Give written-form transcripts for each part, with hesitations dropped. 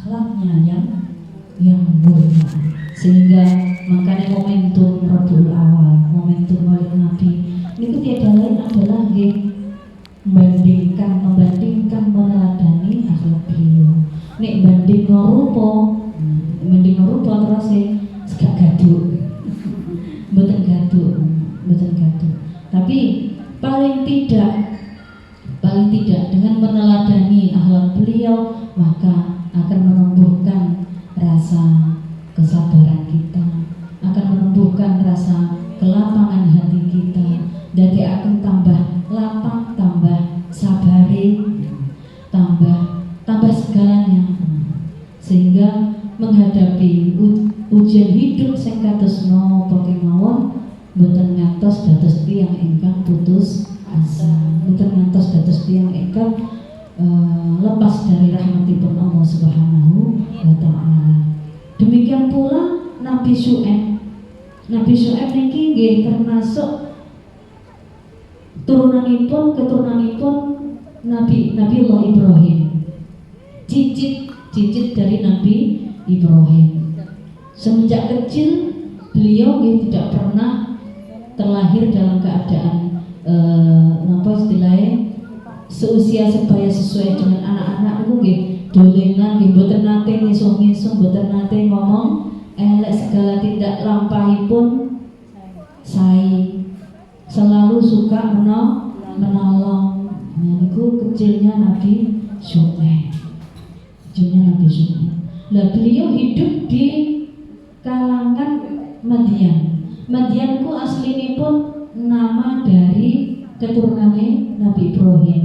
akhlaknya yang mulia. Sehingga makanya momentum Rabiul Awal, momentum Maulid Nabi itu tiada lain adalah membandingkan meneladani akhlak beliau. Nek banding rupa terus gak gaduh. Mboten gaduh. Tapi paling tidak dengan meneladani akhlak beliau maka akan menumbuhkan rasa kesabaran kita, akan menumbuhkan rasa kelapangan hati kita, dan dia akan tambah lapang, tambah sabari, tambah segalanya, sehingga menghadapi ujian hidup sing kados napa kemawon boten ngantos dados tiyang ingkang putus asa, boten ngantos dados tiyang ingkang lepas dari rahmatipun Allah Subhanahu wa taala. Demikian pula Nabi Syu'aib. Nabi Syu'aib niki nggih termasuk keturunanipun Nabi Allah Ibrahim. Cicit dari Nabi Ibrahim. Semenjak kecil beliau tidak pernah terlahir dalam keadaan istilahnya seusia sebaya sesuai dengan anak-anak itu nggih dolenan nggih mboten nate ngisung-ngisung, mboten nate ngomong elek, segala tindak lampahipun sae. Selalu suka menolong. Niku kecilnya Nabi Syu'aib. Lah beliau hidup di kalangan Madian. Madian ku aslinipun nama dari keturunannya Nabi Ibrahim.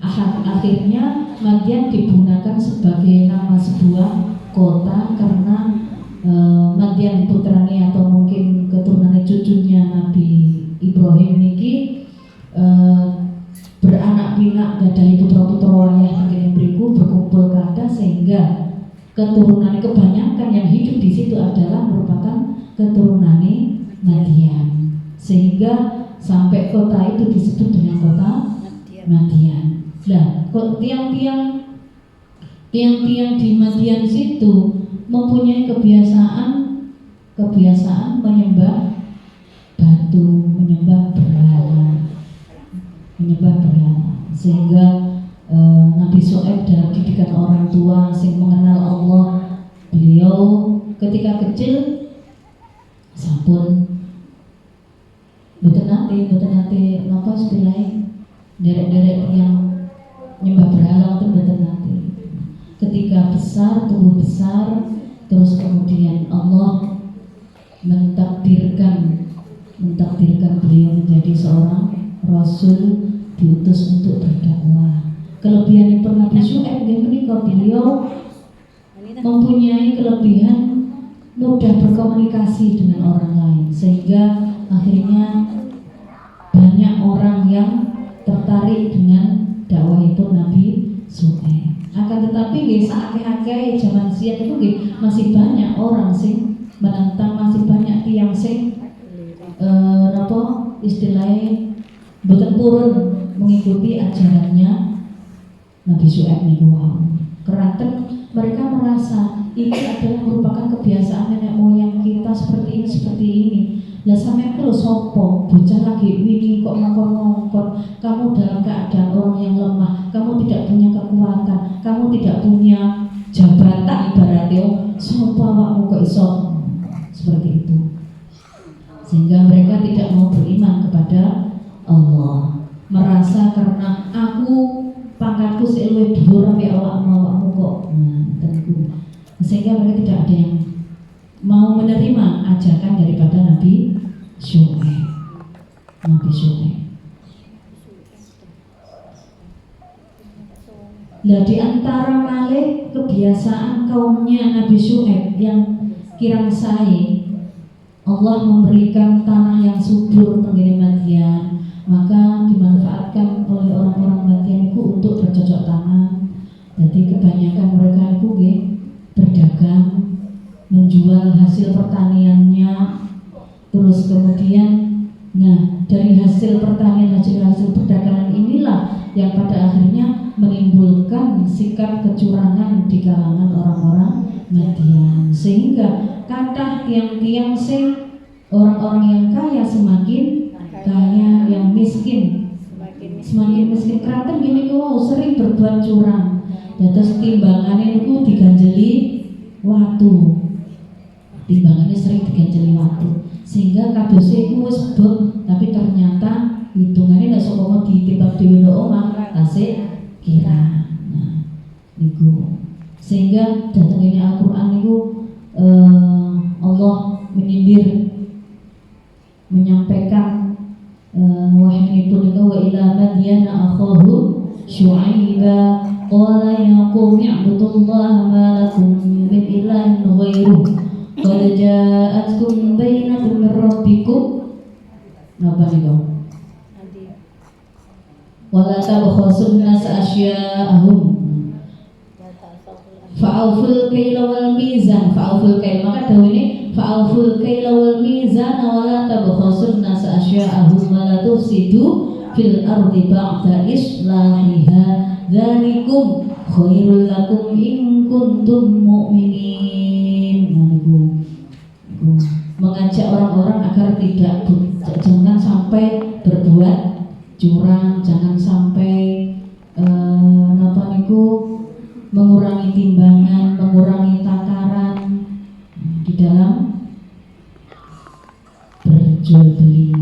Akhirnya Madian digunakan sebagai nama sebuah kota karena Madian putrane atau mungkin keturunannya cucunya Nabi Ibrahim niki beranak pinak gadahi putra-putra wayah yang beriku berkumpul kada, sehingga keturunan kebanyakan yang hidup di situ adalah merupakan keturunan Madian, sehingga sampai kota itu disebut dengan kota Madian. Nah, tiang-tiang di Madian situ mempunyai kebiasaan menyembah batu, menyembah berhala, sehingga Nabi Syu'aib dalam didikan orang tua sing mengenal Allah, beliau ketika kecil sampun boten nate napa istilahnya derek-derek yang nyembah berhala itu boten nate. Ketika tumbuh besar, terus kemudian Allah mentakdirkan beliau menjadi seorang rasul diutus untuk berdakwah. Kelebihan Nabi Syu'aib menika beliau mempunyai kelebihan mudah berkomunikasi dengan orang lain, sehingga akhirnya banyak orang yang tertarik dengan dakwah itu Nabi Syu'aib. Akan tetapi akeh-akeh zaman siang itu masih banyak orang sing menentang, masih banyak tiang sing istilahnya boten purun mengikuti ajarannya Nabi Syu'aib niku wau. Keranten mereka merasa ini adalah merupakan kebiasaan nenek moyang kita seperti ini. Lah sampeyan ku lho sapa? Bocah lagi wingi kok ngongkon-ngongkon. Kamu dalam keadaan orang yang lemah, kamu tidak punya kekuatan, kamu tidak punya jabatan ibaratnya. Sapa awakmu kok iso seperti itu? Sehingga mereka tidak mau beriman kepada Allah. Merasa karena aku pangkatku sik luwih dhuwur ambek awakmu kok. Sehingga mereka tidak ada yang mau menerima ajakan daripada Nabi Syu'aib. Lah di antara malih kebiasaan kaumnya Nabi Syu'aib yang kirang sae, Allah memberikan tanah yang subur tenggene Madian, maka dimanfaatkan oleh orang-orang Madian itu untuk bercocok tanam. Jadi kebanyakan mereka itu berdagang, menjual hasil pertaniannya, terus kemudian dari hasil pertanian, hasil perdagangan inilah yang pada akhirnya menimbulkan sikap kecurangan di kalangan orang-orang Madian. Sehingga kathah tiang-tiang sing orang-orang yang kaya semakin kaya, yang miskin semakin miskin. Kraton gini kau sering berbuat curang. Dados timbangannya itu diganjeli watu. Timbangannya sering diganjeli watu. Sehingga kadose iku wis beb, tapi ternyata hitungannya nek sapa ditimbang dhewe nang omah tasik kira. Nah, niku. Sehingga datangnya Al-Qur'an niku Allah menyindir, menyampaikan wahyipun itu wa ila madyana akhahu syu'aiba qala ya qaumi i'budullaha ma lakum min ilahin ghairuh qad ja'atkum bayyinatun min rabbikum. Napa niku? Wala tabkhasun nas asya'ahum fa'auful kaila wal mizan. Fa'auful kaila, maka dawuh ini fa'auful kaila wal mizan wala tabkhasun nas asya'ahum wala tufsidu fil ardi ba'da islahiha dzalikum khairul lakum in kuntum mu'minin. Mengajak orang-orang agar jangan sampai berbuat curang, jangan sampai mengurangi timbangan, mengurangi takaran di dalam berjual beli.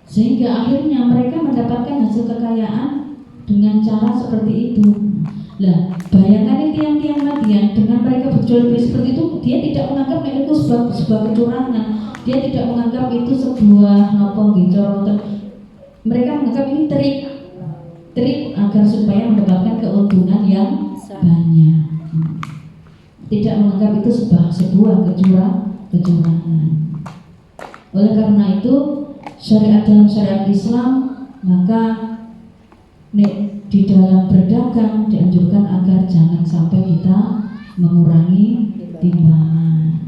Sehingga akhirnya mereka mendapatkan hasil kekayaan dengan cara seperti itu. Lah, bayangkan tiang-tiang Madian dengan mereka berjual beli seperti itu, dia tidak menganggap itu sebuah kecurangan. Dia tidak menganggap itu sebuah mereka menganggap ini trik agar supaya mendapatkan keuntungan yang banyak. Tidak menganggap itu sebuah kecurangan. Oleh karena itu, dalam syariat Islam, maka di dalam berdagang dianjurkan agar jangan sampai kita mengurangi timbangan.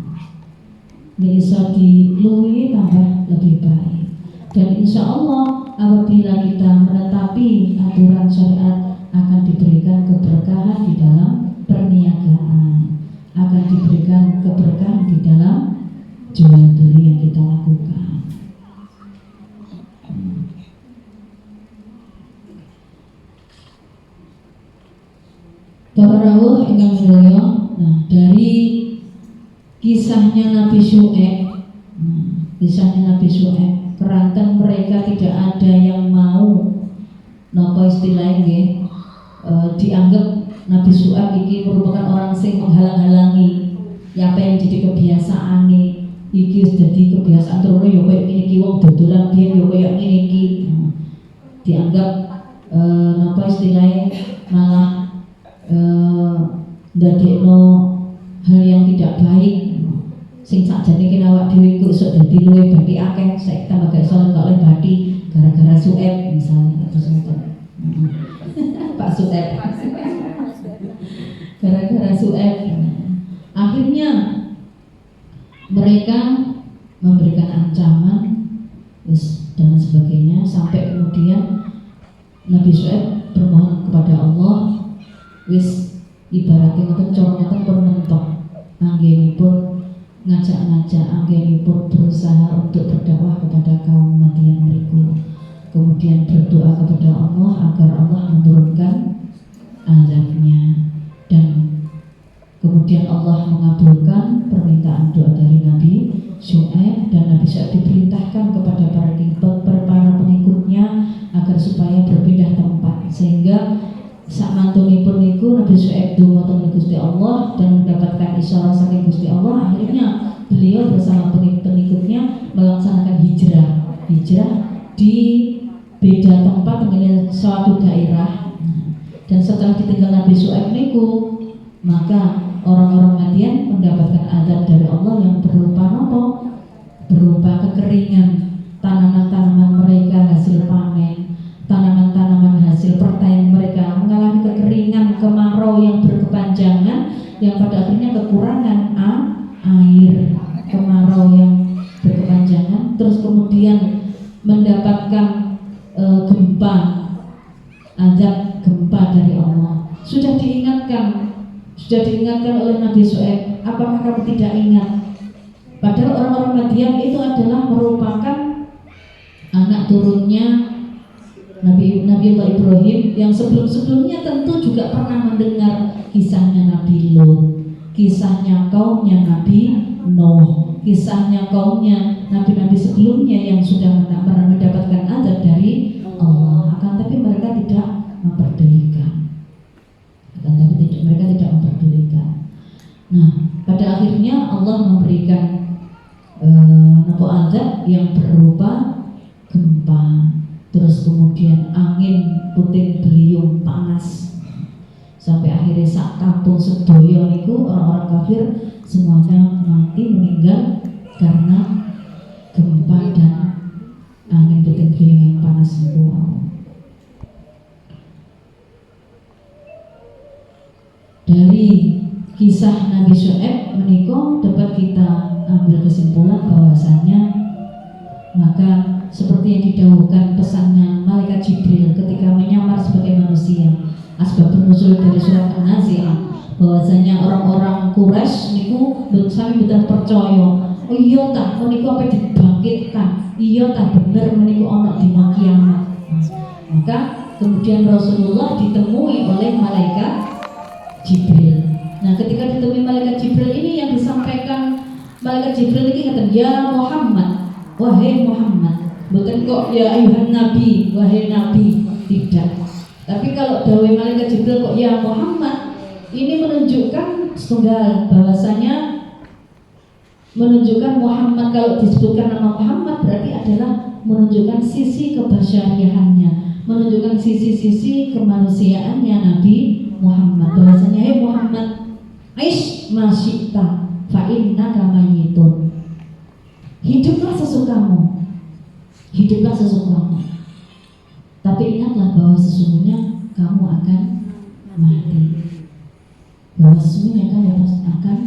Ini bisa diluwi tambah lebih baik. Dan insya Allah apabila kita menetapi aturan syariat, akan diberikan keberkahan di dalam perniagaan, akan diberikan keberkahan di dalam jual beli yang kita lakukan. Para rawuh ingkang mulya, nah dari kisahnya Nabi Syu'aib, keranten mereka tidak ada yang mau napa istilahnya dianggap Nabi Syu'aib ini merupakan orang sing menghalang-halangi ya apa yang jadi kebiasaan nih iki wis dadi kebiasaan terus ya koyo ngene iki wong dodolan biyen ya koyo ngene iki dianggap napa istilahnya malah ndadekno hal yang tidak baik. Sing sakjane kene awak dhewe iku iso dadi luwih bathi akeh, saiki tambah gak iso oleh bathi gara-gara Syu'aib misalnya terus ngoten. Pak Syu'aib. Gara-gara Syu'aib. Akhirnya mereka memberikan ancaman dan sebagainya sampai kemudian Nabi Syu'aib bermohon kepada Allah, ibaratnya ngoten cara ngoten pun mentok anggenipun ngajak-ngajak, anggenipun berusaha untuk berdakwah kepada kaum Madian mriku. Kemudian berdoa kepada Allah agar Allah menurunkan azabnya, dan kemudian Allah mengabulkan permintaan doa dari Nabi Syu'aib, dan Nabi Syu'aib diperintahkan kepada para pengikutnya agar supaya berpindah tempat, sehingga sakmantunipun niku Nabi Syu'aib donga teng Gusti Allah dan mendapatkan isyarat saking Gusti Allah. Akhirnya beliau bersama pengikutnya melaksanakan hijrah di beda tempat dengan suatu daerah. Dan setelah ditinggal Nabi Syu'aib niku, maka orang-orang Madian mendapatkan azab dari Allah yang berupa apa? Berupa kekeringan tanaman-tanaman mereka hasil panen, tanaman-tanaman hasil pertanian mereka mengalami kekeringan, kemarau yang berkepanjangan, yang pada akhirnya kekurangan air, kemarau yang berkepanjangan, terus kemudian mendapatkan gempa, azab gempa dari Allah. sudah diingatkan oleh Nabi Syuaib, apakah kamu tidak ingat? Padahal orang-orang Madian itu adalah merupakan anak turunnya Nabiullah Ibrahim yang sebelum-sebelumnya tentu juga pernah mendengar kisahnya Nabi Lut, kisahnya kaumnya Nabi Nuh, kisahnya kaumnya nabi-nabi sebelumnya yang sudah mendapatkan azab dari Allah. Akan tapi mereka tidak memperdulikan. Nah, pada akhirnya Allah memberikan azab yang berupa gempa, terus kemudian angin puting beliung panas, sampai akhirnya sak kampung sedoyo niku orang-orang kafir semuanya mati meninggal karena gempa dan angin puting beliung yang panas itu. Dari kisah Nabi Syuaib menika dapat kita ambil kesimpulan bahwasanya maka seperti yang didahulukan pesannya malaikat Jibril ketika menyamar sebagai manusia, asbabun nuzul dari surat An-Nazi'ah, bahwasanya orang-orang Quraisy niku sami betul percaya, oh iya tah meniku apa dibangkitkan, iya tah bener meniku ana dina kiamat. Maka kemudian Rasulullah ditemui oleh malaikat Jibril. Nah, ketika ditemui malaikat Jibril ini yang disampaikan malaikat Jibril ini kata, ya Muhammad, wahai Muhammad, bukan kok ya ayuhan Nabi, wahai Nabi, tidak. Tapi kalau dawai malaikat Jibril kok ya Muhammad, ini menunjukkan setunggal bahwasanya menunjukkan Muhammad, kalau disebutkan nama Muhammad berarti adalah menunjukkan sisi kebasyariahannya, menunjukkan sisi-sisi kemanusiaannya Nabi Muhammad, bahwasanya hai Muhammad, aish masyita fa innaka mayyitun, hiduplah sesukamu, tapi ingatlah bahwa sesungguhnya kamu akan mati, bahwa sesungguhnya kamu akan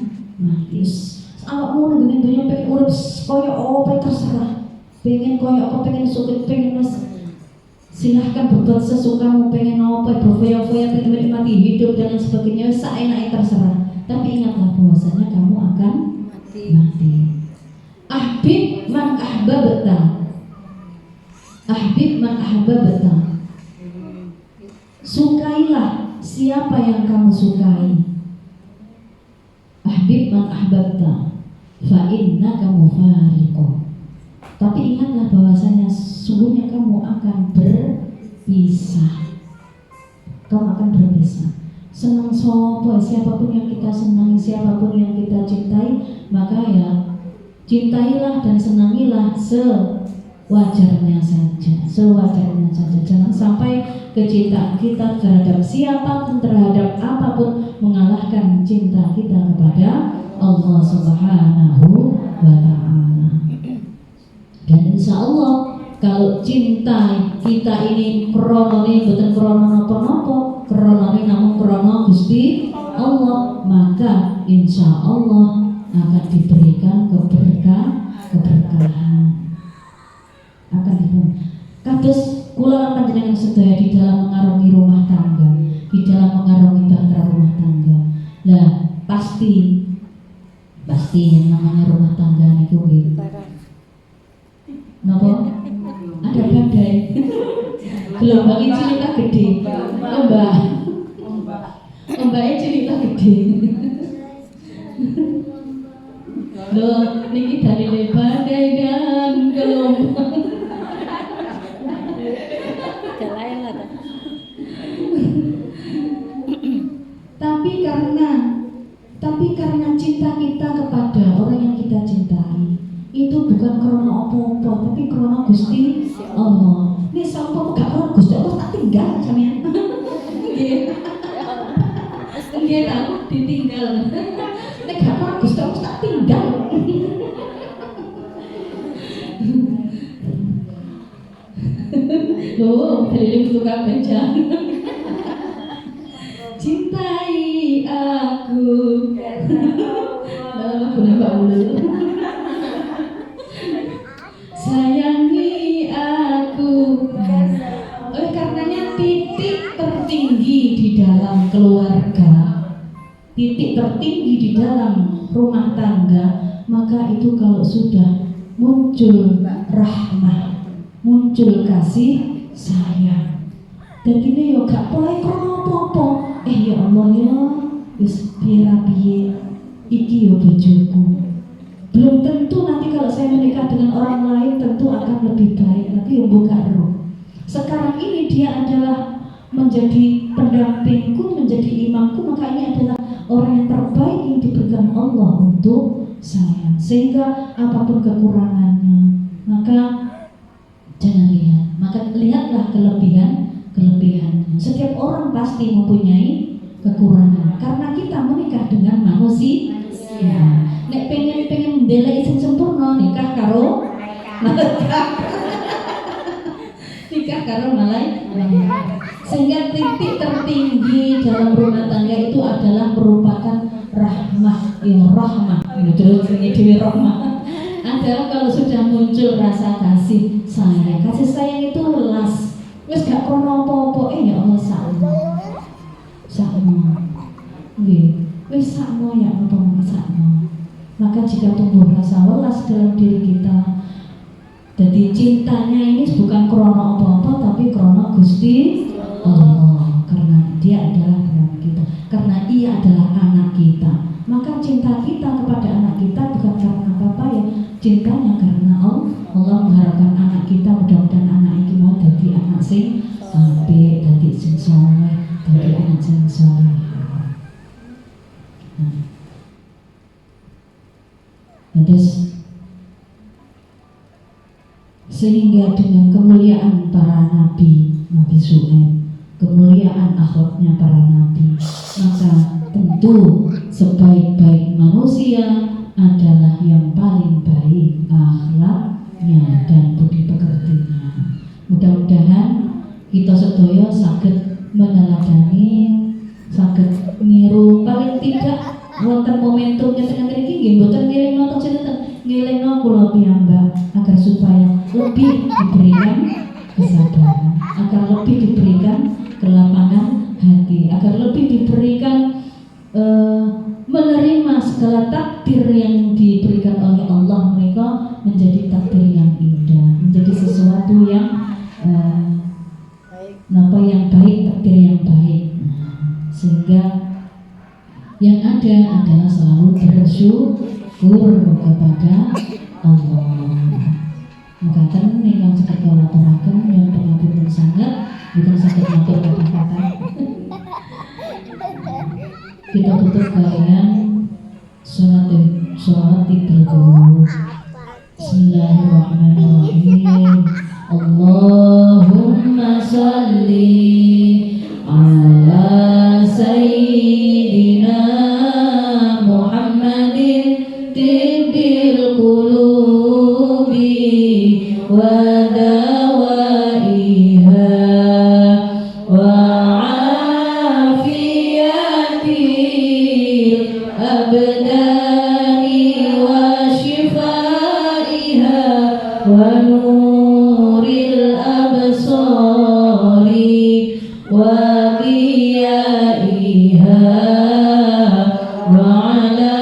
mati. Awakmu nungguin dunia pengen urip koyo apa terserah, pengen koyo apa, pengen sulit, pengen silahkan berbuat sesukamu, pengen apa, berfoya-foya, pengen menikmati hidup dan lain sebagainya, seenaknya terserah. Tapi ingatlah bahwasanya kamu akan mati. Ahbib man ahbabta, ahbib man ahbabta, sukailah siapa yang kamu sukai. Ahbib man ahbabta, fa innaka mufariqun. Tapi ingatlah bahwasanya sungguhnya kamu akan berpisah. Kamu akan berpisah. Senang sopo, siapapun yang kita senangi, siapapun yang kita cintai, maka ya cintailah dan senangilah sewajarnya saja. Jangan sampai kecintaan kita terhadap siapapun, terhadap apapun mengalahkan cinta kita kepada Allah Subhanahu wa Ta'ala. Dan insya Allah kalau cinta kita ini kronone bukan krono nopo-nopo, kronone namun krono Gusti Allah, maka insya Allah akan diberikan keberkahan. Akan diberikan. Kados kula panjenengan sedaya di dalam mengarungi rumah tangga, di dalam mengarungi bahtera rumah tangga. Lah pasti yang namanya rumah tangga niku nggih. Napa? Ada badai. Gelombangnya cerita gede. Ombaknya cerita gede. Loh, niki dalile badai dan gelombang. Tapi karena cinta kita kepada orang yang kita cintai, itu bukan karena apa-apa, tapi karena Gusti Allah. Ini sampo gak karena Gusti Allah tak tinggal sampean. Nggih. Nggih aku ditinggal. Nek gak karena Gusti Allah tak tinggal. Loh, keliling tukang beca. Cintai aku. Sayangi aku. Oleh karenanya titik tertinggi di dalam dalam keluarga, titik tertinggi di dalam rumah tangga, maka itu kalau sudah muncul rahmah, muncul kasih sayang. Dan ini yo gak boleh krono apa-apa. Ya Allah ya, wis piye iki yo bojoku. Belum tentu nanti kalau saya menikah dengan orang lain tentu akan lebih baik, tapi yo buka roh. Sekarang ini dia adalah menjadi pendampingku, menjadi imamku, maka ini adalah orang yang terbaik yang diberikan Allah untuk saya. Sehingga apapun kekurangannya, maka jangan lihat, maka lihatlah kelebihannya. Setiap orang pasti mempunyai kekurangan, karena kita menikah dengan manusia. Nek pengen ndelek sing sempurna, nikah karo malaikat. Sehingga titik tertinggi dalam rumah tangga itu adalah merupakan rahmah, rahmah. Terus ini dewi rahmah adalah kalau sudah muncul rasa kasih sayang. Kasih sayang itu welas. Wis gak krono apa-apa, ya Allah sakno. Nggih, wis sakno ya apa sakno. Maka jika tumbuh rasa welas dalam diri kita, jadi cintanya ini bukan krono apa-apa, tapi krono Gusti Allah, karena dia adalah anak kita, karena ia adalah anak kita. Maka cinta kita kepada anak kita bukan karena apa-apa ya, cintanya karena Allah mengharapkan anak kita mudah-mudahan anak itu mau jadi anak sing apik, jadi sing saleh, jadi anak sing saleh. Terus sehingga dengan kemuliaan para nabi Syuaib, kemuliaan akhlaknya para nabi, maka tentu sebaik-baik manusia adalah yang paling baik akhlaknya dan budi pekertinya. Mudah-mudahan kita sedaya saged meneladani, saged niru, paling tidak wonten momentum ngeten iki nggih mboten ngelingno tok sinten, ngelingno kula piyambak agar supaya lebih diberikan kesabaran, agar lebih diberikan kelapangan hati, agar lebih diberikan menerima segala takdir yang diberikan oleh Allah, mereka menjadi takdir yang indah, menjadi sesuatu yang yang baik, takdir yang baik. Sehingga yang ada adalah selalu bersyukur kepada Allah. Mekaten ingkang saged kula aturaken yang pangapunten sanget, boten saged matur kata-kata. Kita tutup kalian sholat Idul. Bismillahirrahmanirrahim. Allahumma sholli ala sayyidina Muhammadin tibbil qulubi wa dawaiha wa afiyatil abdani wa shifaiha wa nuril absari wa diyaiha wa ala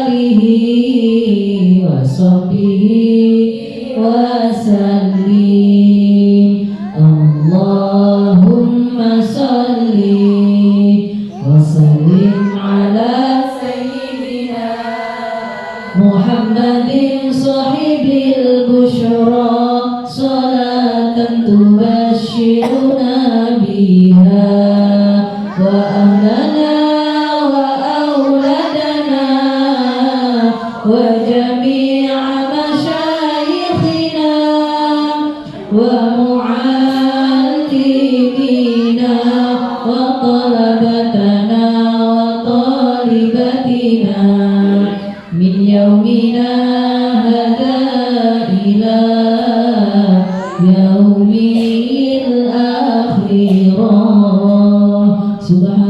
alihi wa sahbihi wa sallim. Allahumma salli wa sallim ala sayyidina Muhammadin sahibil busyra salatan tubashiruna biha wa ahlana wa auladana wa jami'a masyayikhina wa mu'allimina wa talabatana wa talibatina min yaumina hada ila yaumil akhirah. Subhan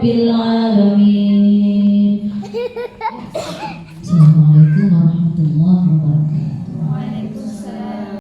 rabbil alamin.